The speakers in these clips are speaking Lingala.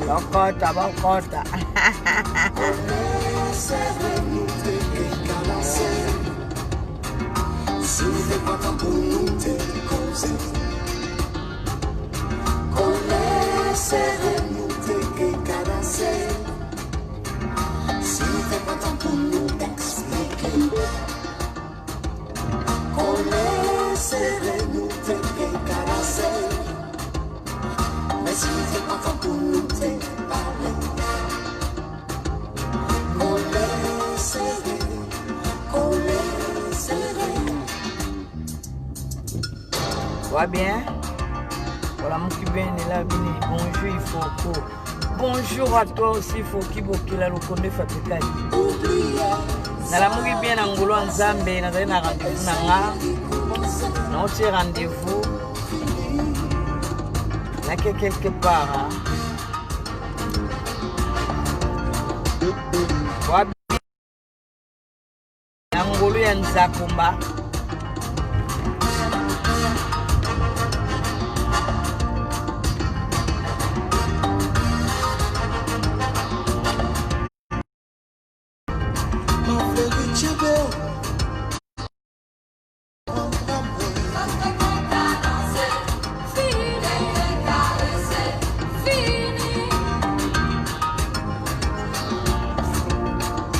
Bocota, bocota. Va bien? Voilà mon cubain est là, bonjour, il faut que. Bonjour à toi aussi, il faut qu'il la le connaît fabriqué. Nala mugi bien angolo nzambe na zali na rendez-vous nanga. Na oti rendez-vous. Na quelque part. Wa angolo ya nzakumba.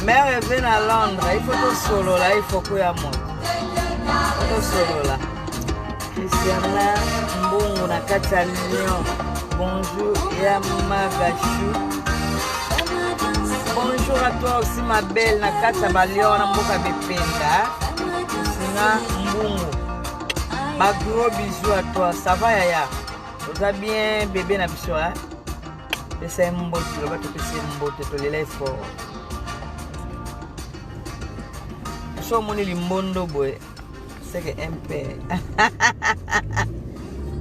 Mère vient à Londres, il faut tout solo là, il faut que y ait monde. Tout solo là. Christiana Mbungu na kata Lyon. Bonjour Yamagachou. Bonjour à toi aussi ma belle na kata Lyon na mboka Bependa. Sina Mbungu. Ma gros bisous à toi, ça va Yaya? Vous avez bien bébé na biso hein? C'est un mbote, le bateau c'est un mbote, to les fort. So moni limbondo boy, c'est que MP.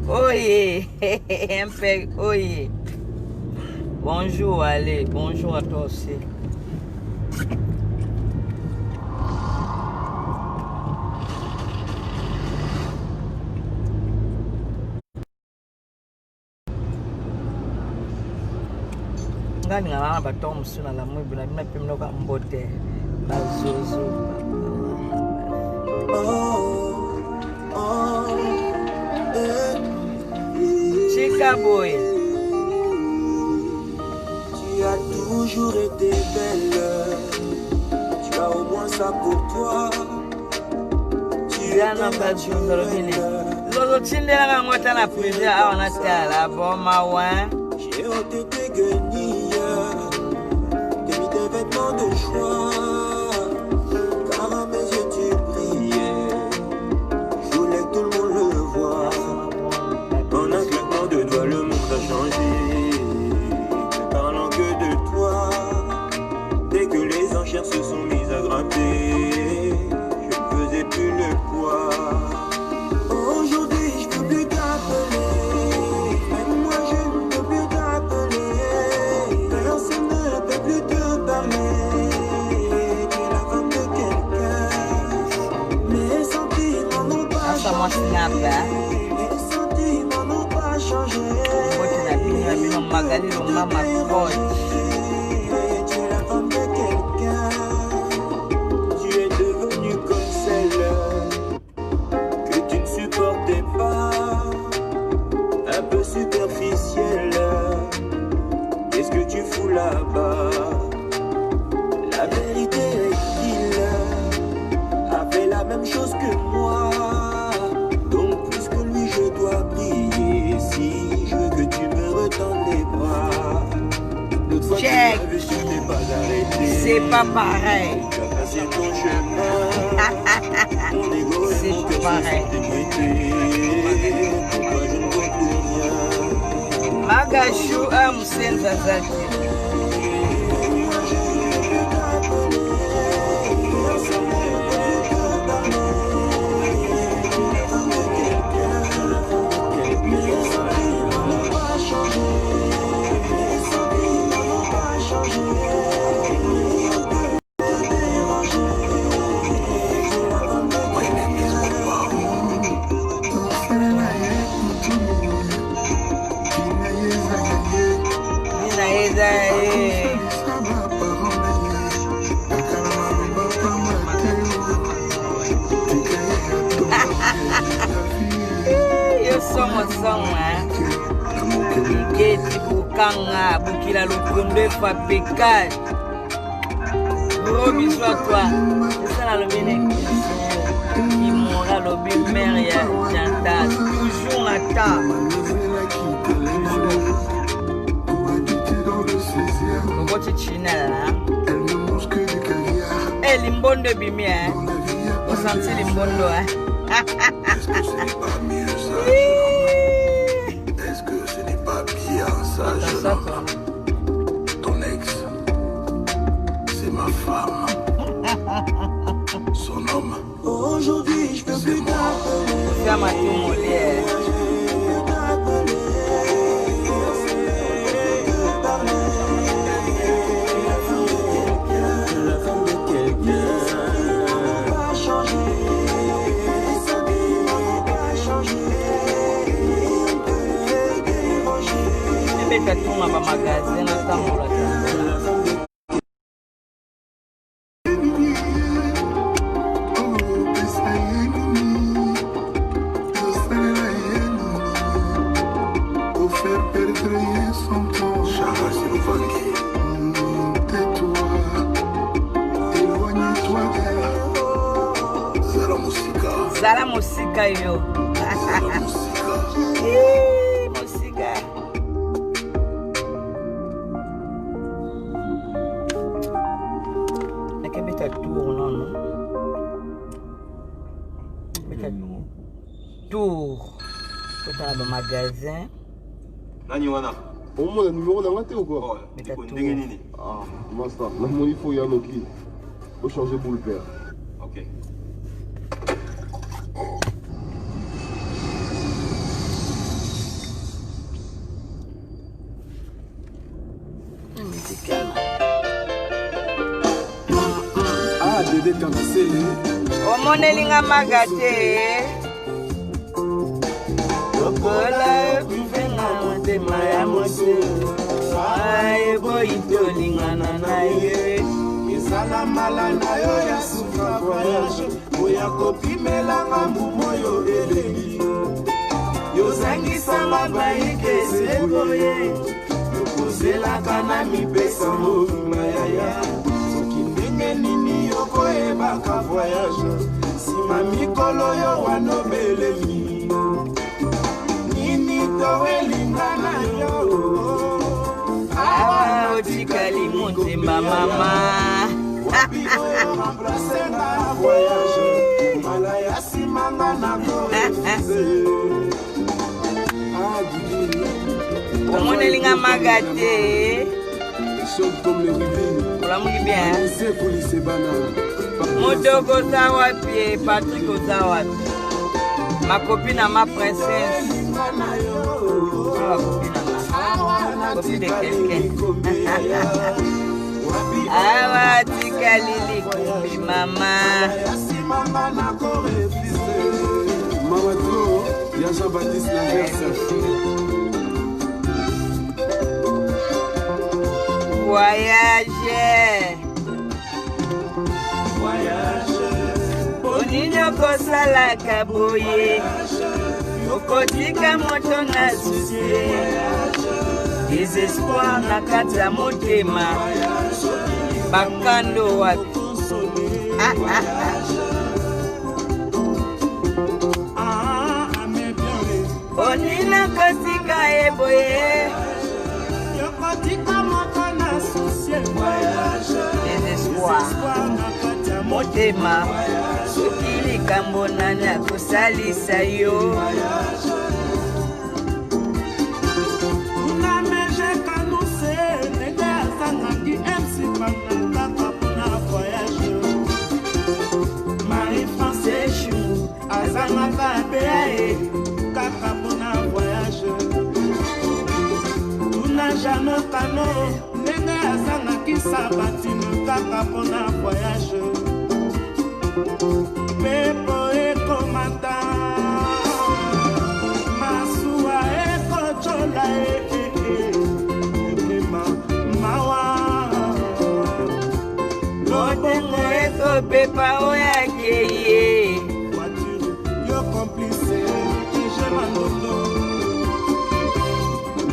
Oye, MP, oye. Bonjour, allez, bonjour à toi aussi. Ngani ngala batom suna la mwibu na mina pimno ka mbote bazozo. Chica boy. Tu as toujours été belle. Tu as au moins ça pour toi. Tu as pas de choses. Logo tindela ka ngota na privé a ona tala boma wa. J'ai ôté tes guenilles. T'as mis tes vêtements de choix. Se sont mis à grimper, je ne faisais plus le poids. Comment snap, hein? Les sentiments n'ont pas changé. Magali, le maman coach. Tu es la femme de quelqu'un. Tu es devenue comme celle que tu ne supportais pas. Un peu superficielle. Qu'est-ce que tu fous là-bas? La vérité est qu'il a fait la même chose que moi. Donc plus que lui je dois prier. Si je veux que tu me retendes les bras. L'autre fois que tu m'as vu, tu t'es pas arrêté. C'est pas pareil. Tu as passé ton chemin. Mon ego et mon cœur se sont ébruités. Pourquoi je ne vois plus rien? Magachou Amsen Zazaki. Kanga, Bukila Lukunde, Fapekad. Gros bisous à toi. C'est ça le bénéfice. Qui m'aura le bimère, Janta. Toujours la table. Pourquoi tu chines là? Eh, l'imbon de bimé, hein? Vous sentez l'imbon de, hein? Est-ce que ce n'est pas mieux ça? Est-ce que ce n'est pas bien ça, jeune homme? Ton ex, c'est ma femme. Son homme, aujourd'hui, je peux plus t'appeler. C'est à ma tour, mon lait. Je vais tout ma magasin à Tamoula. Zala Musika yo. Zala Musika. Musika. Nakabita tour non. Tour. Kota na magasin. Nani wana? Au moins, le numéro n'a pas ou quoi? Mais t'as tout. Ah, master. Là, mon il faut y aller qui? Faut changer pour le père. Ok. Ah, Dédé Kamasele. Omonelinga magate. Lokola kuvenga motema ya mose. Aye boy tolingana na ye. Ezala mala na yo ya suka voyage. Oya kopimelanga mbumo yo elengi. Yozangisa mabaike seboye. Yokozelaka na mipesa mobima yaya. Soki ndenge nini yokoyebaka voyage. Sima mikolo yo wanobelemi. Nini towelinga na yo. Awa otikali motema mama. Wapi oyo remplacenga voyage. Malaya simanga na korefize. Ah, Didi. Omonelinga magate. Chante comme les rubines. Olamuki bien. C'est pour les Sebana. Modogo za wapi? Patrick oza wapi? Ma copine à ma princesse. Ma copine à ma. Copine de quelqu'un. Awa tikalili kumbi mama. Maman Jean-Baptiste Langerse. Voyager. Bonino kosala kaboye. Okotika moto na susi. Désespoir na kati ya motema. Bakando wapi. Bonino kosika eboye. Yokotika moto na susi. Désespoir. Motema. Soki likambo nani akosalisa yo. Marie-France Chou, Azamaka Béaé, Kaka pour un voyage. Tuna Jano Kano, Nene Azamaki Sabatine, Kaka pour un voyage. Pepo et Komata, Masua et Kochola et Mawa. Motengo eko pepa oyakeye. Yo complice, je m'endondo.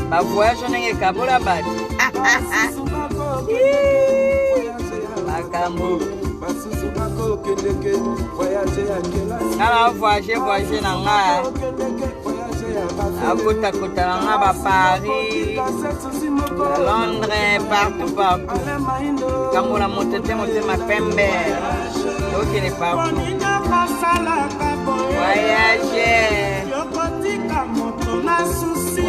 Ba voyage nenge kabola bati. Makambo. Kala voyage na nga. Akota na nga ba Paris, Londres, partout. Kamola motete motema pembe. Ok les partout. Voyager. Yokotika moto na susi.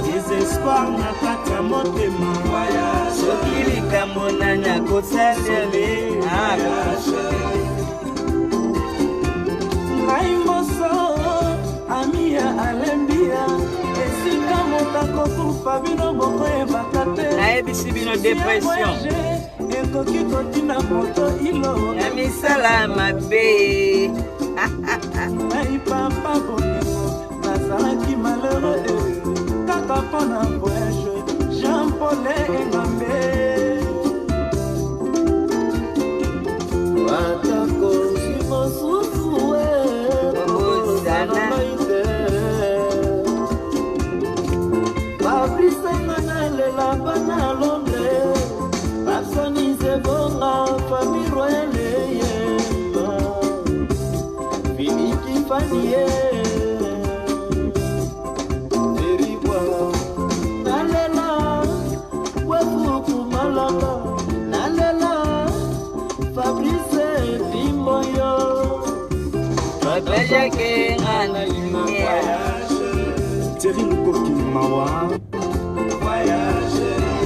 Désespoir na kati ya motema. Soki likambo nani akosalele. Ngai moso, ami ya Alembia. Esika motako kufa bino boko ebaka te. Nayebisi bino dépression. Ekoki kotina moto ilo. Na misala mabe. Ngai papa bolingo, nazalaki malheureux. Kaka mpona voyage, Jean-Paul Engambe. Watako simosusu Fabrice Nganalela bana Londres. Pasani Zebonga, famille royale. Finiki Fanier. Nalela, Wefuku Malaka. Nalela, Fabrice Bimboyo. Beja que ngania. Thierry Lukoki Mawa.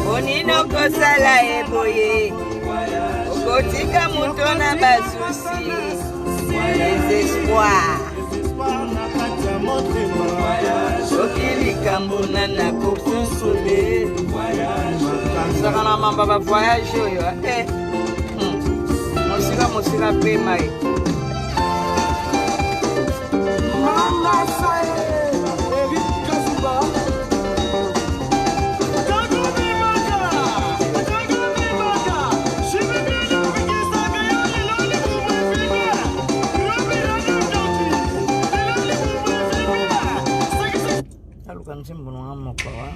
Bonino kosala eboye. Okotika moto na basusi. Désespoir. Soki likambo nani akokonsole. Saka na mamba ba voyage oyo. Mosika pema ye. Mama Sae, Eric Kasuba. Aluka nsimbo nga mokwa wa.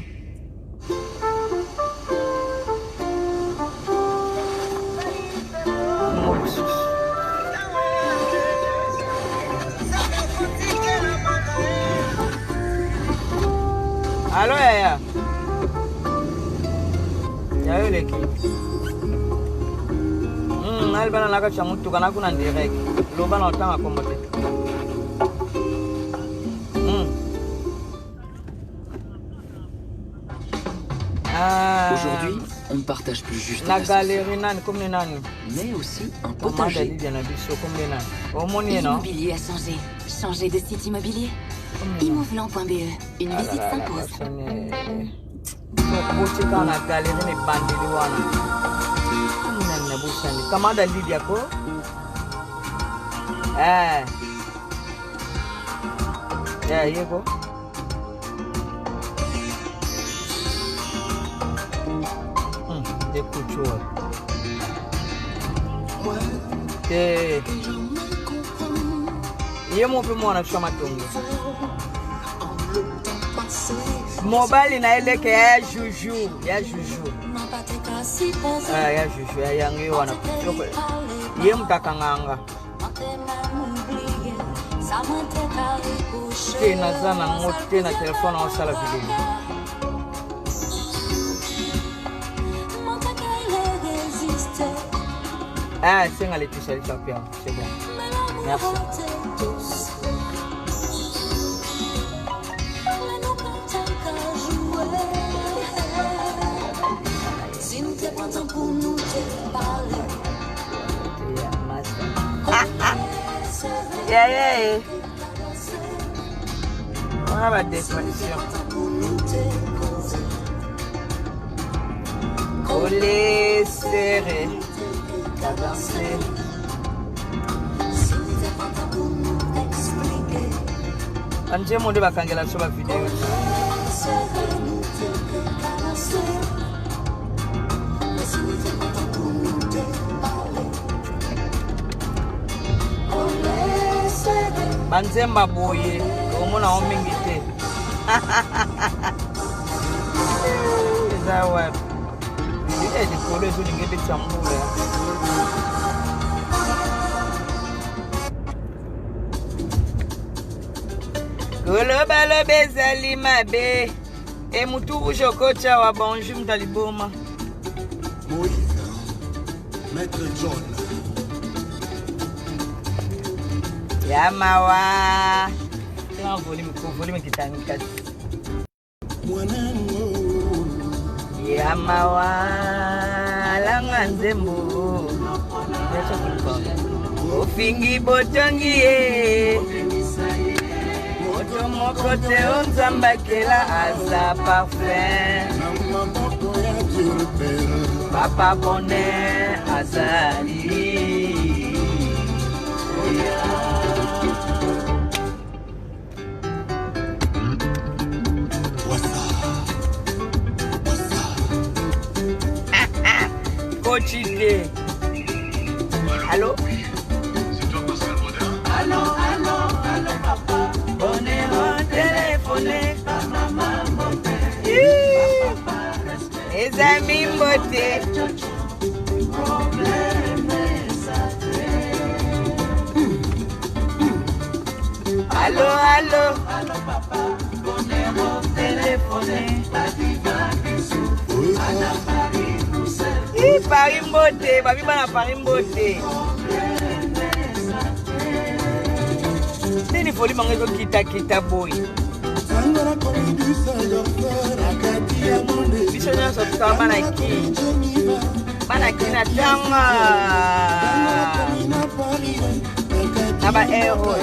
Allo yaya. Yayo leki. Albana naka chamutu kana kuna direct. Loba na otanga kombote. Aujourd'hui, on ne partage plus juste la la galerie nani comme nani. mais aussi un Comment potager. David na biso comme nani. Omoni non. L'immobilier a changé. Changé de site immobilier. Immoveland.be. Une visite s'impose. Botika na galerie ni bandeli wana. Nani na busani. Comment David yako? Yeah, you go. Des couture. Ye mo pe mo na chama tongo. Mobile na ile ke ya juju. Ya juju ya ngi wana. Ye mtakanganga. Tena sana ngote na telefone au sala video. Ah, c'est un létus, c'est bien. Merci. Yeah. On a la définition. Coller, serrer, avancer. Anje monde bakangela sur la vidéo. Banzemba boye, omona omingite. Zawa. Ile ni kole zo ngebe tsambula. Kolo bezali mabe. E mutu rouge kocha wa bonjour mtaliboma. Moïse, Maître John. Yamawa. Tena volume kitangika. Yamawa langa nzembo. Yeso kulipona. Ofingi botongi ye. Moto moko te onzambakela aza parfait. Papa bonheur azali. Coachité. Allô? C'est toi Pascal Baudin? Allô, papa. Bonheur téléphoné. Maman beauté. Les amis beauté. Allô, papa. Bonheur téléphoné. Paris Mbote, babi bana Paris Mbote. Nini foli mangezo kita boy. Biso nyonso tutaba bana ki na tanga. Naba ero.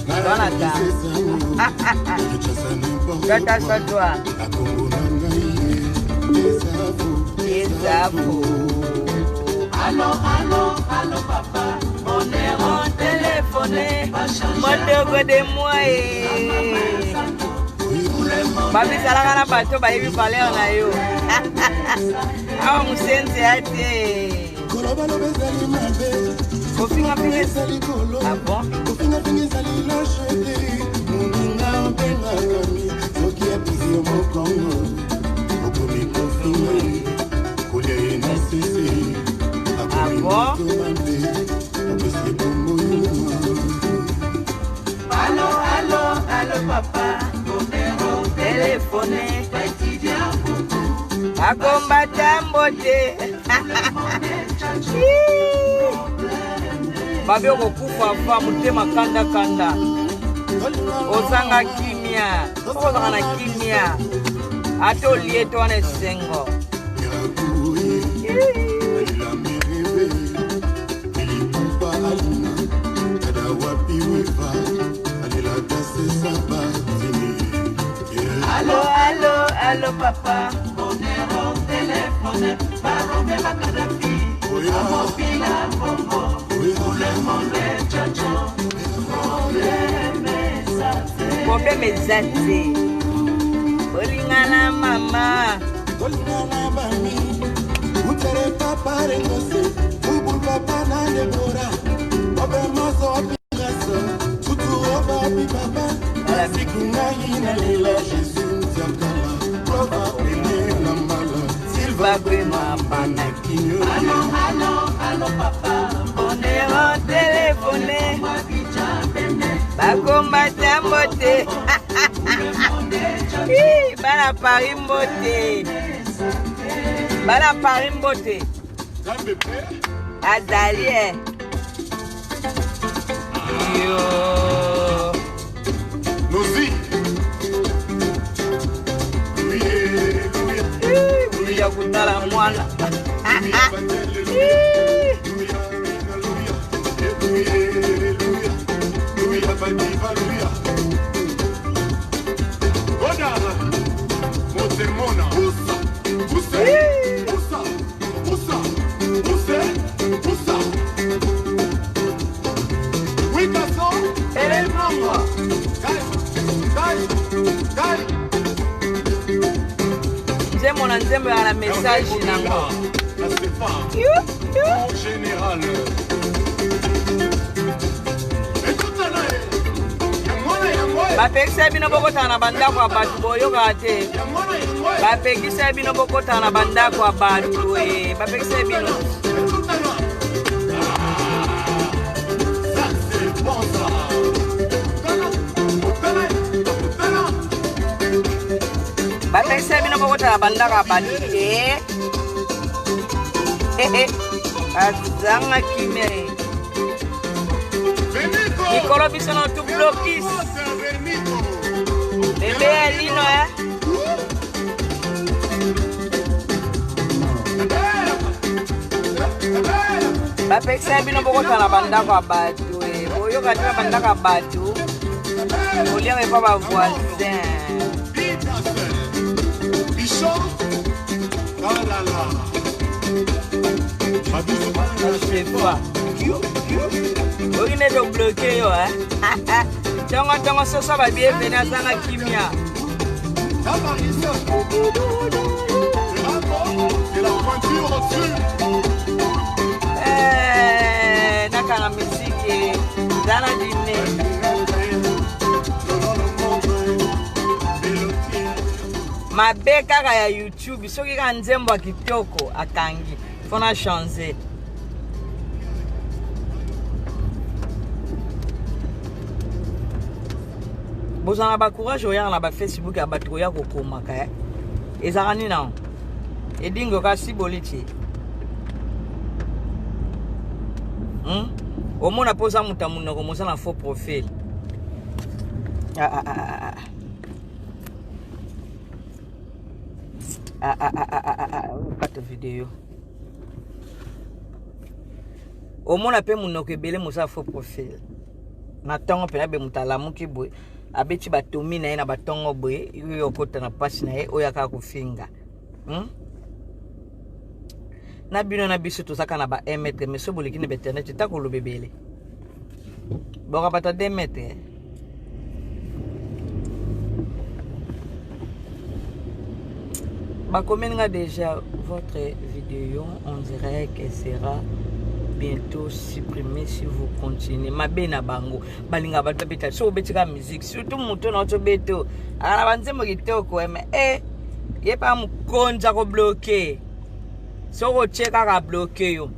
Dona ta. Gata sa toi. Allô, papa. On est en téléphoné. Motogo de moi. Babi salaka na bato ba yebi parler na yo. Awa musenze ate. Kofinga pinga. Ah bon? Kofinga pinga sali na chete. Munga mpenga kami. Soki ya pizio mokongo. Okomi kofinga. Ah bon? Allô, papa. Téléphoné. Akombata mbote. Babi okokufa fa mutema kanda. Ozanga kimia. Ozanga na kimia. Ato lieto wana sengo. Allô, papa. Bonheur téléphone. Baromé ma Kadhafi. Amofila Bombo. Tout le monde est tchotcho. problème ezate. Olingana mama. Olingana mami. Utere papa rengose. Ubu papa na debora. Obe maso apingaso. Tutu oba pipapa. La sikuna ina lela Jésus zakala. Prova ene la mala. Silva gwema panakinyo. Allo papa. On est en téléphoné. Bakomba tambote. Bala parimbote. Bala parimbote. Azali. Yo. Nozi. Buya kutala mwana. Nzembo na nzembo ya la message nango. En général. Bapekisa bino bokota na bandako ya bato boyoka te. Bapekisa bino bokota na bandako ya bato bapekisa bino. Bapekisa bino bokota na bandako ya bato te. Azanga kimere. Mikolo biso na tu blokis. Bebe alino bapekisa bino bokota na bandako ya bato boyoka te na bandako ya bato kolia epa bavoisin. Okine to bloqué yo tongo soso ba bienvenue asanga kimia. Nakanga musique zana dine. Mabe kaka ya YouTube soki ka nzembo kitoko akangi fona changer. Bozana ba courage oya na ba Facebook ya bato ya kokomaka ezakani na edingo ka siboliti omona poza mutamuno ko mosana faux profil pas vidéo omona pe munoko ebele mosa faux profil na tango pe na be mutalamu ki boy abeti batomi na ye na batongo boye yo kota na pasi na ye oya ka kofinga na bino na biso to saka na ba 1 mètre mais so boliki na internet ta ko lobebele boka bata 2 mètres bakomenga déjà votre vidéo on dirait qu'elle sera bientôt supprimé si vous continuez. Mabena bango balinga bato beta so betika musique surtout muto na to beto ana banzemo kitoko ye pa mukonza ko bloquer so ko cheka ka bloquer yo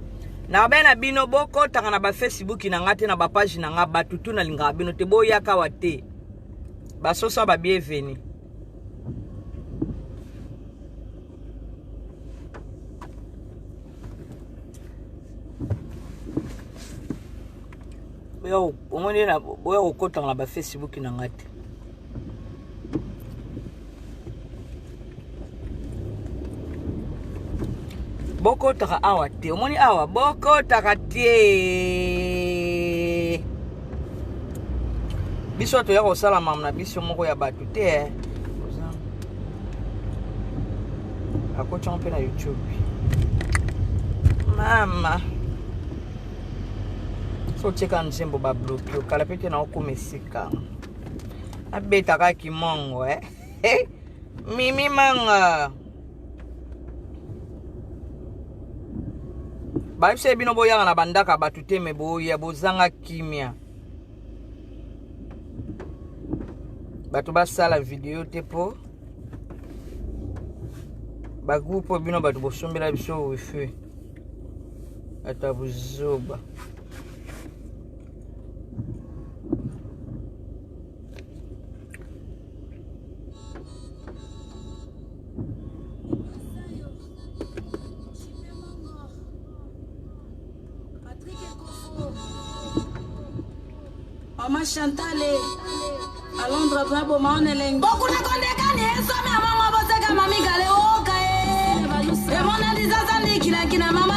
na bena bino boko taka na ba Facebook na ngate na ba page na nga batutu na linga bino te boya ka wate basosa ba bienvenue. Omoni na boya kokota na ba Facebook na ngate boko taka awa te omoni awa boko taka te biso to ya ko sala mamna biso moko ya batu te ako champion na YouTube mama so cheka nzembo ba bloqueo kala pete na okomesika abetaka kimongo mimi manga baipse bino boyaka na bandaka batu te me boya bozanga kimia batu basala video te po bagroupe bino batu bosombela biso wifi ata buzoba Mama Chantale, à Londres, bravo, ma on est lingue. Beaucoup de condés, et ça, mais maman, vous savez que mamie gale au cahier. Et mon ami, ça, ça dit qu'il a qui n'a maman.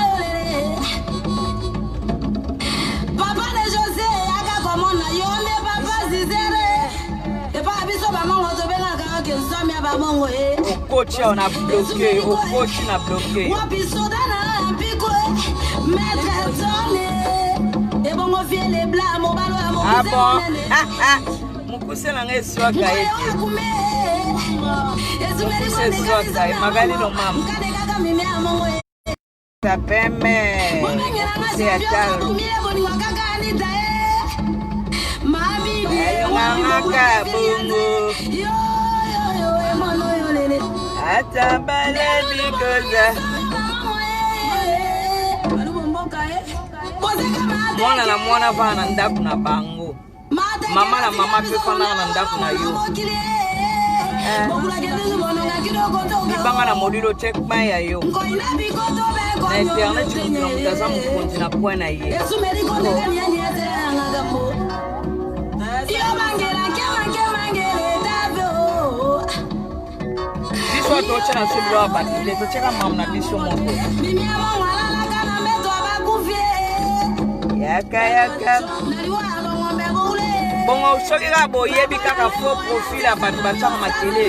Papa, les José, Aka, comme on a yonde, papa, zizere. Et pas abisso, maman, on se fait la cara que ça, mais maman, au coach, on a bloqué, au coach, on a bloqué. Wapi sodana, un pico, maître sonné. Et bon, on fait les blancs, mon ballon. Ah bon? Mukuse na ngai swaka yake. Mukuse swaka, magali no mama. Tapeme. Mukuse atalo. Nganga bungu. Atabale bikoza. Mwana na mwana vana ndaku na bango. Mama na mama pe fana na ndaku na yo. Ibanga na modilo check my ya yo. Na internet mutuna mutaza mukonzi na kwa na ye. Biso tocha na seblo ba ile tocheka mama na biso moko. Yaka bongo soki ka boyebi kaka faux profil ya bato bataka makele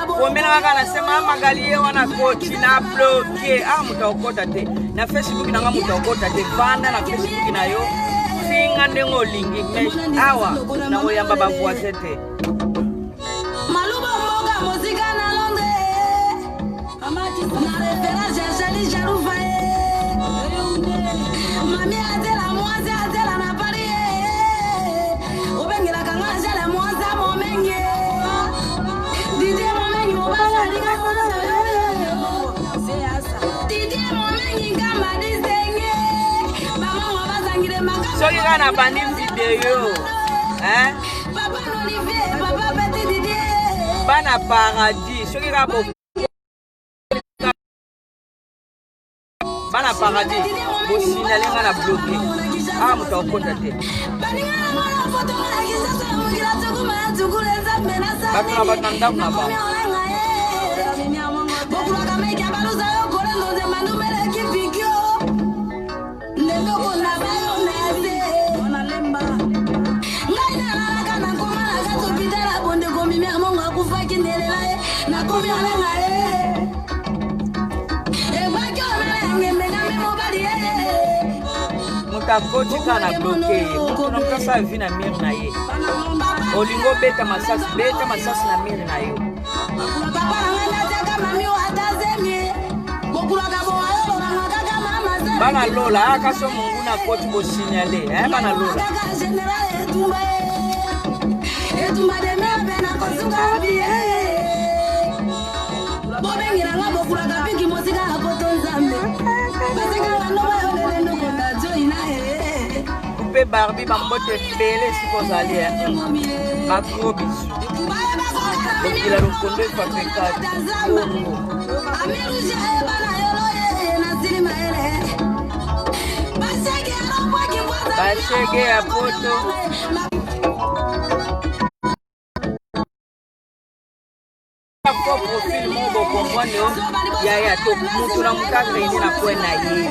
kombena kaka nasema magali ye wana koti na bloke muta okota te na Facebook nanga muta okota te vanda na Facebook na yo finga ndengo olingi mesh awa na oyamba bavoise te maluba mboga muzika na Londres amati na reference ya Jali Jarufa mami atela mwaze atela na Paris obengela kanga jala mwaza momenge didi momengi obala liga didi momengi kama disenge mama wabazangire makamba soki kana bandi video papa Olivier papa petit didi bana paradis soki ka bo bana paradis bo signale nga na bloqué muta okota te bakuna batanda kuna ba mutakoti kana bloqué mutuna mutasa vina mire na ye olingo beta masasi na mire na yo bana lola akaso mungu na koti bo signalé bana lola Coupe Barbie bambote pele sikozali bakro bisu okila lokondo efapekati bashege ya poto kwa profil mobo kombwane ya to mutu na mutaka ine na kwena ye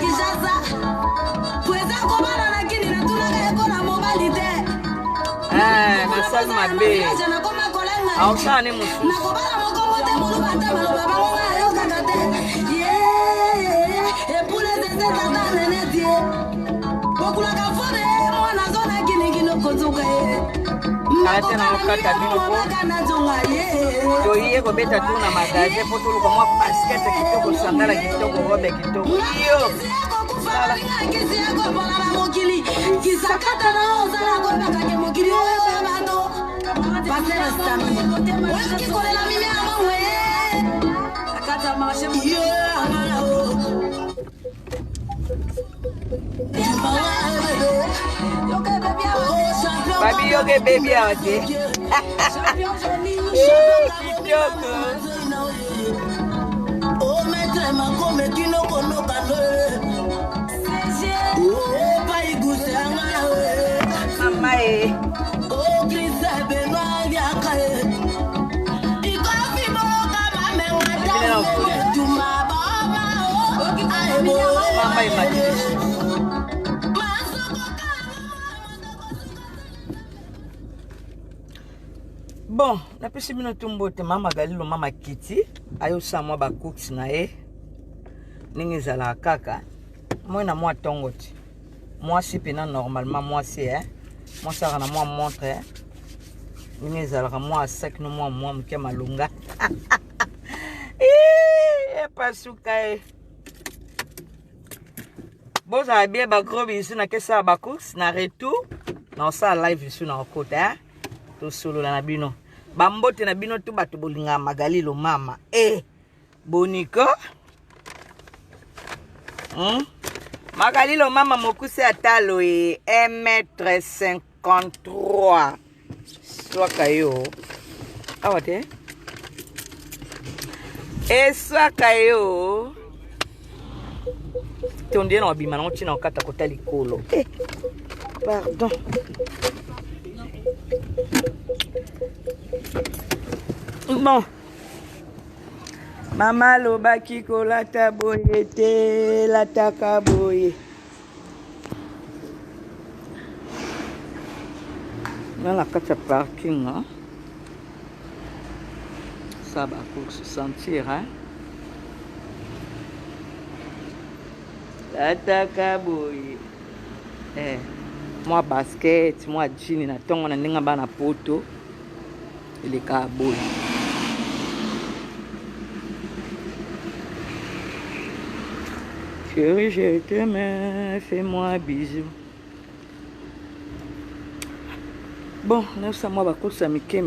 masali mabe ausane mususu Karate na mokata bino po. Toye kobeta tu na magasin po tulu kwa basket kitoko sandala kitoko robe kitoko. Iyo. Baby yoga baby out there. Oh maître makome kino kono kano. Oh pai gusanga mama oh Krista Benoit yakae. Ikofi boka mama ngata. Tuma baba oh. Mama imagine. Bon, la pesi bino tumbote mama galilo mama kiti ayo sa mwa ba cooks na ye ningi zala kaka moi na mwa tongoti moi si pena normalement moi c'est moi ça na moi montre ningi zala ka moi sec no moi mke malunga e pasuka bon ça bien ba gros bisu na kesa ba cooks na retour na ça live ici na côté to solo na bino bambote na bino tu bato bolinga magalilo mama boniko magalilo mama mokuse atalo 1m53 swaka yo awate swaka yo tondie na wabima na ntina okata kota likolo pardon. Bon, mama lobaki kolata boye te lataka boye. Dans la carte parking, hein? Ça va pour se sentir, hein? Lataka boye. Moi basket, moi jean na tongo na ninga bana poto. Il est carboy. Chérie, je t'aime, fais-moi bisous. Bon, là ça moi bakosa mike.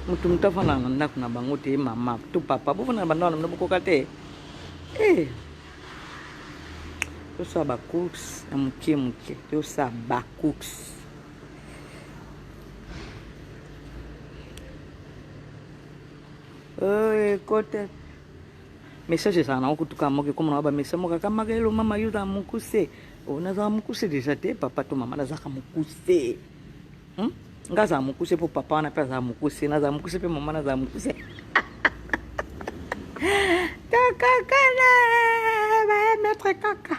Mutu mutafana na ndaku na bango te mama, tu papa, bo na bandana na bokoka te. To sa bakoks na mike, to sa bakoks. Côté message ça na kutuka moke comme na ba message moka kama gelo mama yuza mukuse ona za mukuse déjà te papa to mama na za mukuse ngaza mukuse po papa na pesa mukuse na za mukuse pe mama na za mukuse kaka na ba mettre kaka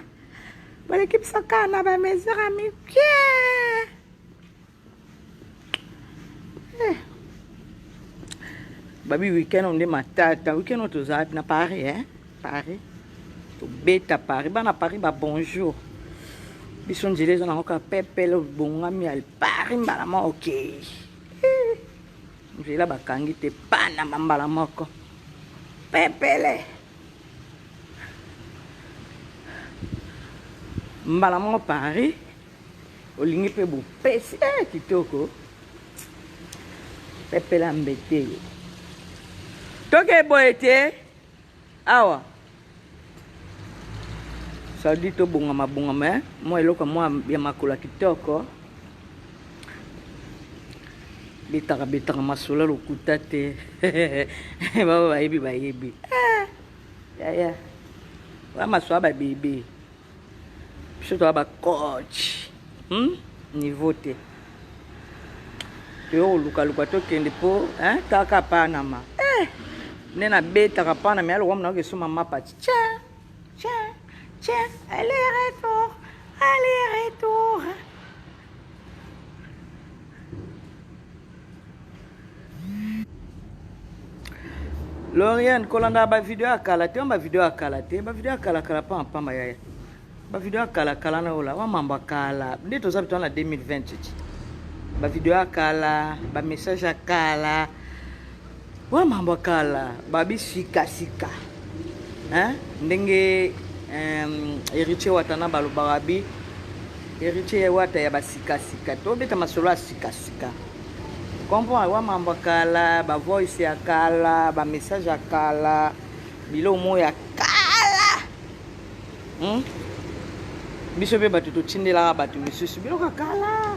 ba l'équipe saka na ba mes amis babi weekend on de matata weekend on to zap na Paris Paris to beta Paris bana Paris ba bonjour bison jele zona ko pepe lo bongami al Paris mbala ma okay njela bakangi te pana mambala moko pepele mbala mo Paris olingi pe bo pesi kitoko pepele ambete toke boete awa ça dit to bonga mabonga moi eloko moi ya makula kitoko bitaka masula lokuta te baba bayebi ya wa maswa ba bébé surtout ba coach niveau te yo luka to kende po taka panama nena beta kapana mais alors on a que sur maman parti tiens allez retour Lauriane kolanda ba vidéo akala te ba vidéo akala pa en pamba yaya ba vidéo akala na ola wa mamba kala ndeto za bitona 2020 video ya kala, ba message ya kala. Wa mambo kala, babi sika. Hein? Ndenge héritier watana balobarabi. Héritier wata ya ba sika. To beta masolo ya sika. Comprends wa mambo kala, ba voice ya kala, ba message ya kala, bilo mo ya kala. Biso be batu to tindela batu misusu bilo ka kala.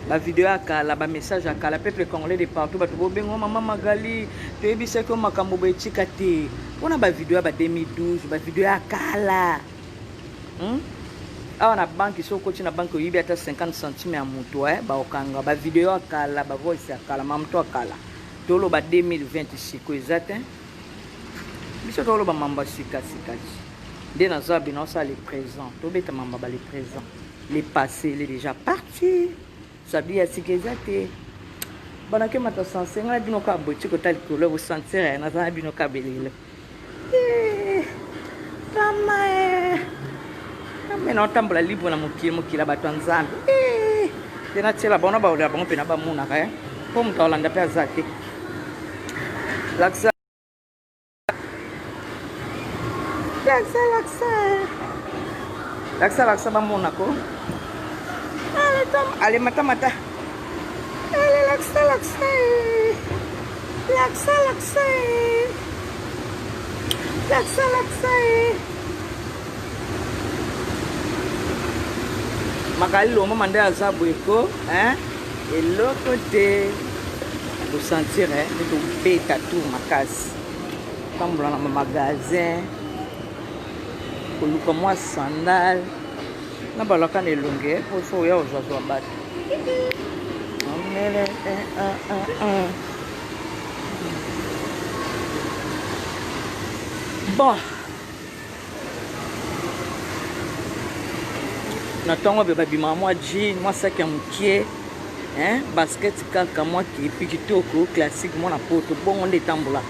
Ba vidéo ya kala, ba message ya kala, peuple congolais de partout batu bo bengo mama Magali, to ebisa ko makambo bo etika te. On a ba vidéo ba 2012, ba vidéo ya kala. Awa na banki so ko na banki oyibi ata 50 centimes ya mutu ba okanga ba vidéo ya kala, ba voice ya kala, mamto ya kala. Tolo ba 2026 ko exact. Biso tolo ba mamba sika. Dès nos habits, ça les présents. Tout bête maman les présents. Les passés, il est déjà parti. Ça dit à ce que j'étais. Pendant que maintenant sensé, on a dit nos caboutis que tel que le vous sentir, on a dit nos cabellis. Maman, mais non tant pour la libre na mukila batanzambe. Tena tela bona ba ola bon pena ba muna ka. Comme ta Hollande pe azate. Laksa ba muna ko. Ale mata. Ale laksa. Magali lo mo mande azabu eko, et l'autre côté vous sentir de bêta tout makasi. Comme dans le magasin, pour nous comme moi sandal, na baloka ne longue, pour faut ya ozozo battu. Bon. Natongo beba bima moi jean, moi sac ya mukie, basket kaka moi qui pikitoko classique moi na poto bon on détambola.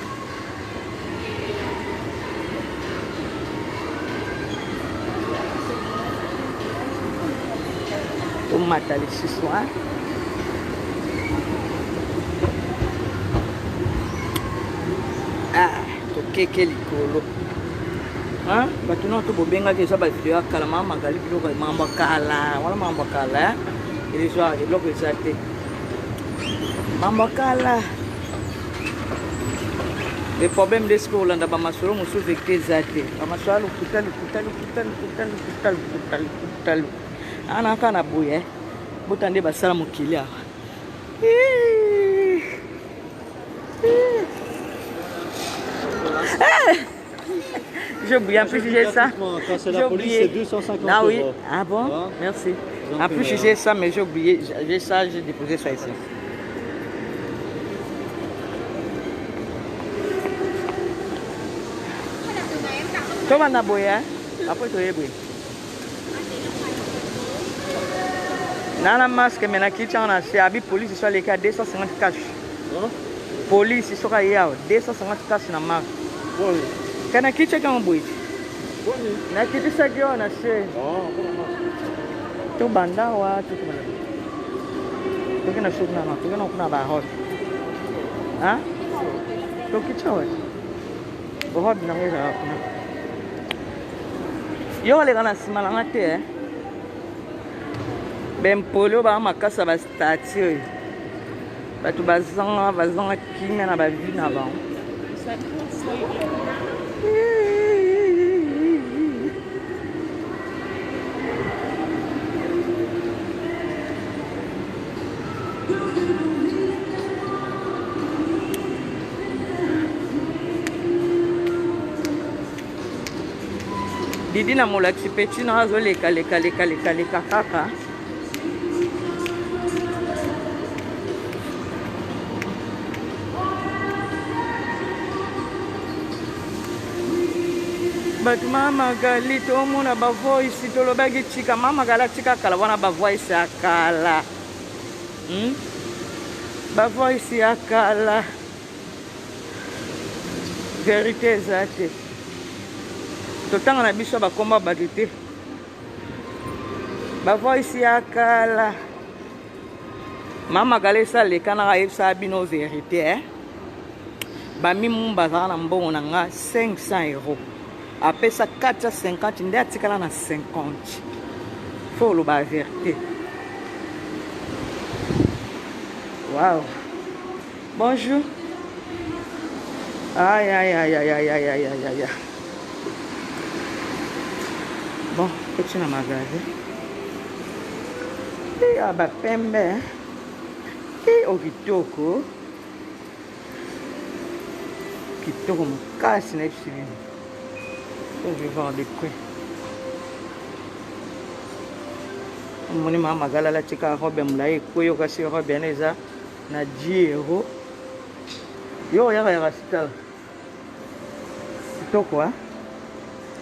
Au matin ce soir. Keke likolo. Batu na to bobenga ke sa ba video kala mama Magali bilo ko mamba kala, wala mamba kala. Ile so a lo ko zate. Mamba kala. Le problème de ce que Hollande ba masolo musu vecte zate. Ba masolo kutalu. Ana kana boye. Botande ba sala mokili awa. J'ai oublié, en plus j'ai ça. J'ai oublié. 250 ah oui, euros. ah bon, Ah. merci. Donc, En plus j'ai ça, mais j'ai oublié. J'ai ça, j'ai déposé ça ici. Tu vas n'aboyer, après tu es brûlé. Dans la masque, maintenant qui tient en c'est habit police sur les cas 250 cash. Police sur les cas 250 cash dans la marque. Kana kicha kama bwiti. Na kitu sagio na she. Tu banda wa tu kuma. Tu kana shukna na tu kana kuna ba hot. Ha? Tu kicha wa. Bo hot na ngeza kuna. Yo le kana simala ngate Ben polo ba makasa ba statue. Batu bazanga kimya na ba vie na ba. Didi na molakisi peti na azoleka leka kaka. Batu mama Magali to mona ba voice to lobagi chika mama Magali chika kala wana ba voice akala. Ba voice akala. Vérité zate. Totanga na biso ba komba badite. Ba voice akala. Maman Galé ça les canards ça bino vérité hein. Bami mumbaza na mbongo nanga 500 €. Après ça 450 ndé atikala na 50. Faut le ba vérité. Wow. Bonjour. Aïe aïe aïe aïe aïe aïe aïe aïe aïe. Bon, petit na magasin. Et ah bah pembe. Et au kitoko. Kitoko mukasi na fini. Je vais vendre des couilles. Moni mama gala la tika robe mlaye kuyo kasi robe neza na 10 €. Yo ya rasita. To quoi?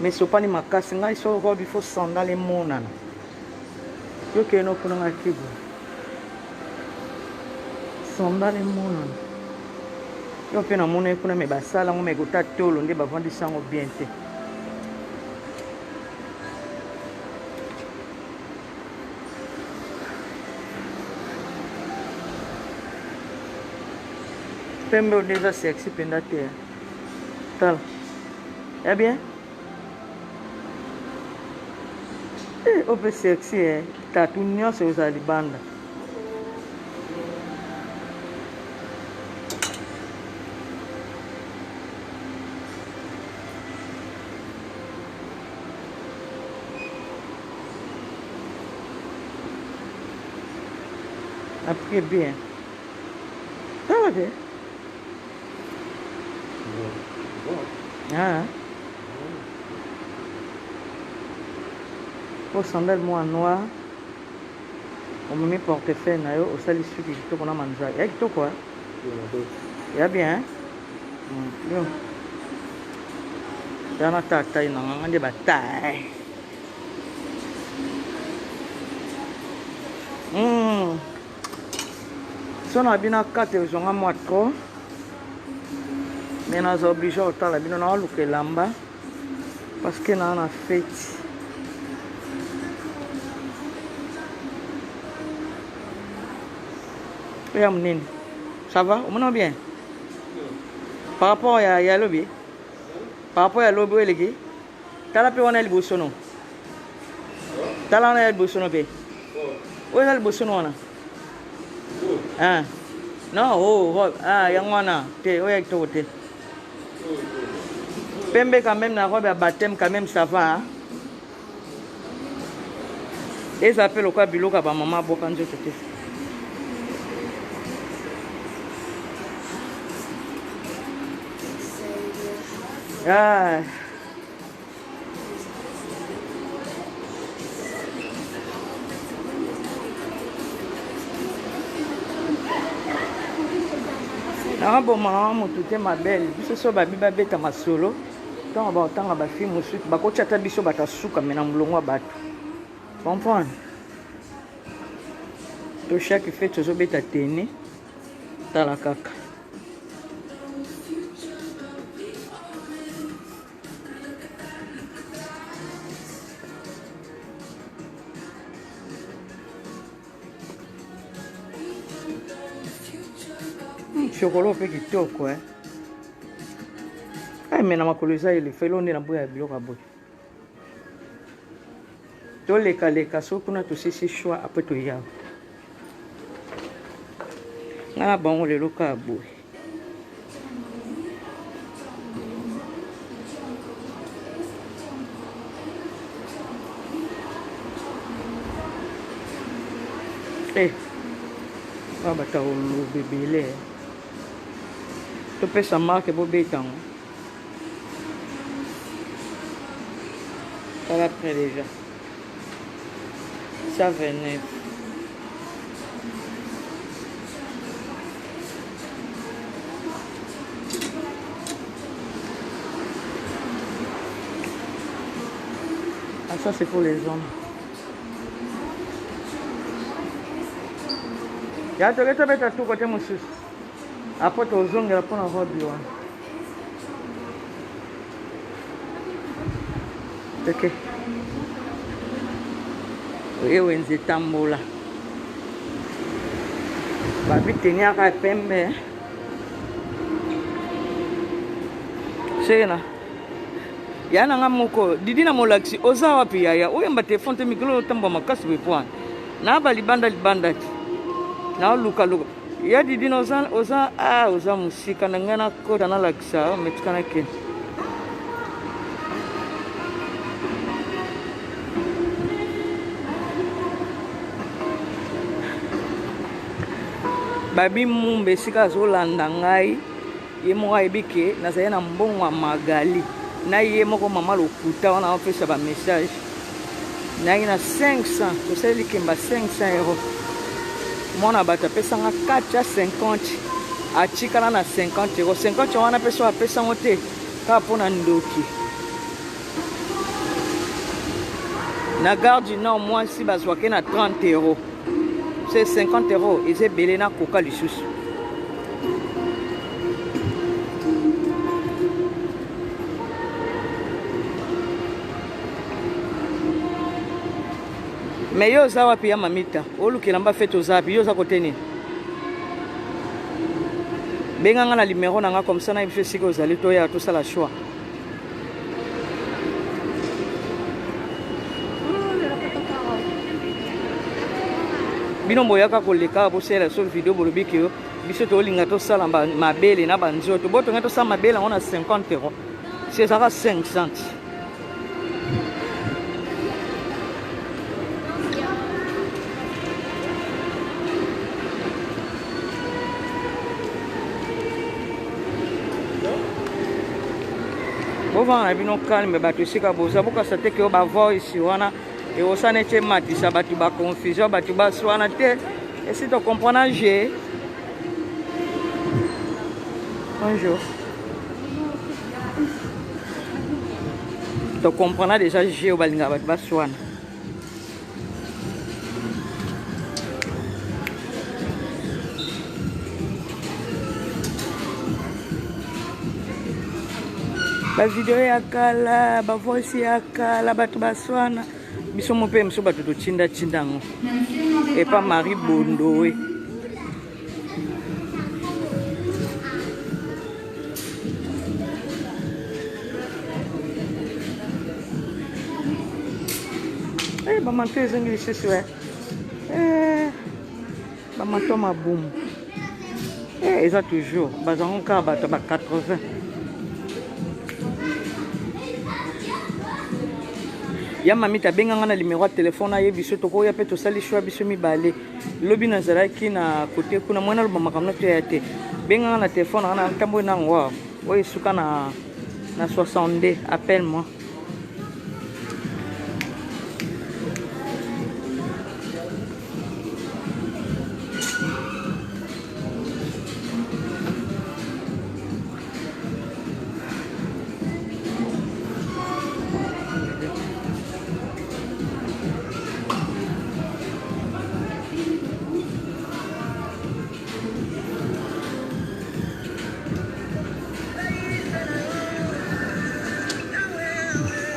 Mais so pani makasi ngai so robe il faut sandale monana. Yo ke no kuna ngakibu. Sandale monana. Yo pe na mona kuna me basala ngome gota tolo nde bavandi sango bien te. Pembe déjà sexy pendate. Tal. Eh bien? Eh, on peut sexy eh. Tatu nyonso uzali banda. Après bien. Ça va bien? Ah. Pour sandal moi noir. On me met portefeuille na yo, au sali suki qui to na manza. Ya qui to quoi? Ya bien. Yo. Dana tata ina ngande batai. Son a bien à 4 jours à moi trop. Mais nous sommes obligés à faire la bino na luke lamba parce que na na fête. Et amnine. Ça va? On m'en bien. Par rapport à lobby. Par rapport à lobby et les t'as la pe on a le bossono. T'as la le bossono pe. Où est le bossono na? Ah. Non, oh, ah, yang wana. Te, oya to te. Pembe quand même na robe à baptême quand même ça va. Hein? Et ça appelle quoi biloka ba maman bokanjo te. Ah. Ah bon maman tout est ma belle. Biso so ba biba beta masolo. Tant ba fi musu ba ko chata biso bata suka mena mulongwa batu. Comprendre? To chaque fête zo beta tene. Tala kaka. Chocolat pe kitoko eh. Ai mena makolo za ile felo nde na boya biloko boy. To leka so kuna to sisi choix après to ya. Ngala bango le loka boy. Eh. Baba ta o bebele. Tu peux sa marque pour béton. Ça va près déjà. Ça venait. Ah, ça c'est pour les hommes. Ya tu vas te mettre tout côté monsieur. Après tu ozonge la pour la robe là. Ok. Oui, oui, c'est tambola. Babi teniaka pembe. Sena. Yana nga moko didi na molaksi oza wapi yaya oyamba telefone te mikolo tamba makasi be point. Na ba libanda na luka. Ya didi na oza musika na ngana kota na laksa metikana ke. Babi mumbe sika azolanda ngai ye moko ayebike nazali na mbongo ya magali na ye moko mama lokuta wana apesa ba message nayi na 500 tosali kemba 500 euros mwana bato apesanga 4 ya 50 atikala na 50 euros 50 wana peso apesango te kaka mpona ndoki na gare du nord mwasi bazwake na 30 euros c'est 50 euros eza ebele na koka lisusu mais yo oza wapi ya mamita olukela mba fete oza wapi yo oza kote nini benganga na limero na nga comme ça na biso esika ozali toya tosala choix bino boyaka koleka bosala so video bolobi ke yo biso tolinga tosala mabele na banzoto botonga tosala mabele yango na 50 euros si ezaka 500 bovanga na bino calme bato esika boza bokasa te ke yo bavoice wana eosana ete matisa bato baconfusion bato baswana te esi tocomprendre je bonjour tocomprendre déjà je oyo balingaka bato baswana bavideo ya kala bavoice ya kala bato baswana biso mope miso bato totinda yango epa Marie Bondowe bamanto ezongi lisusu bamanto mabumu eza toujours bazango kaka bato ba 80 ya mamita benganga na numéro ya telefone ayebi biso tokoya pe tosali choix biso mibale lobi nazalaki na kote kuna mwana loba makambo to ya te benganga na telefone na ntambo nango oyo esuka na 62 appelle moi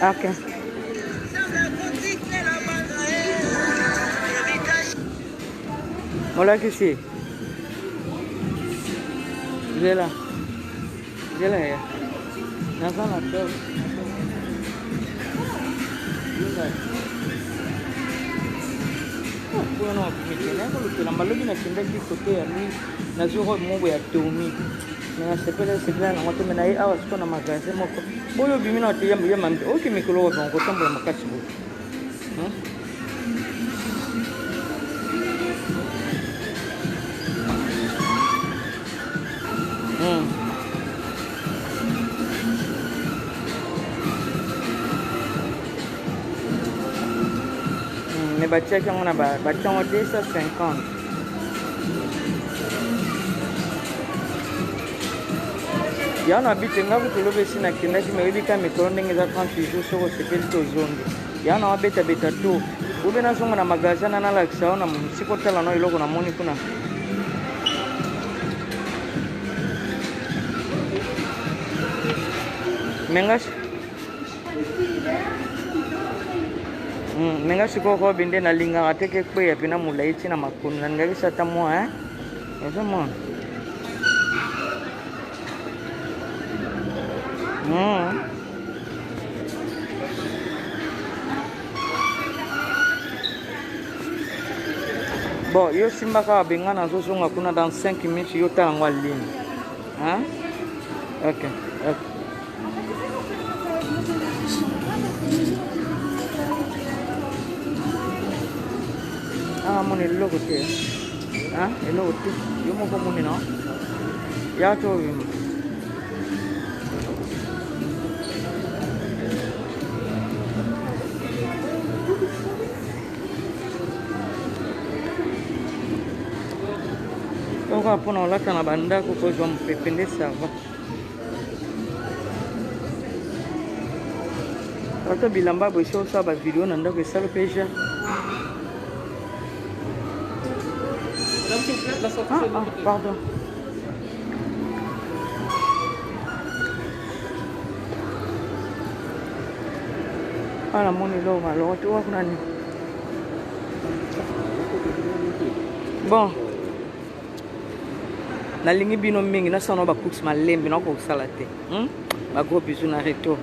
ok molakisi zela ya naza na to kuna wakumikena kolukela mbalobi nakendaki kote ya lui nazoro mongo ya tomi nasepela nango te me na ye awa siko na magasin moko boyo bimi na te ya mambe oki mikolo wa bango tambola makasi bo me batiaki yango na batiango 250 ya na bite nga kutulobe si nakendaki meyebika mikolo ndenge eza 38 jours soko sepeli tozongi ya na wabeta to ube nazonga na magasin na nalakisa o na mosika otala no eloko namoni kuna menga sikoyo ko binde nalingaka teke kweya pena molai ntina makolo nalingaki sata mwa Ozomona. Bon, yo simbaka benga nazozonga kuna dans 5 minutes yo tala ngwa ligne. Hein? OK. Ah, mon eloko te. Hein? Eloko te. Yo moko moni no. Ya to bima. Oka pona olata na bandako kozwa mpepende sava. Ata bilamba bosi osala ba video na ndako esala peja. Pardon. Ala moni lo malo tu kuna ni. Bon. Nalingi bino mingi na sana ba cooks malembe na ko sala te. Ba gros bisous na reto.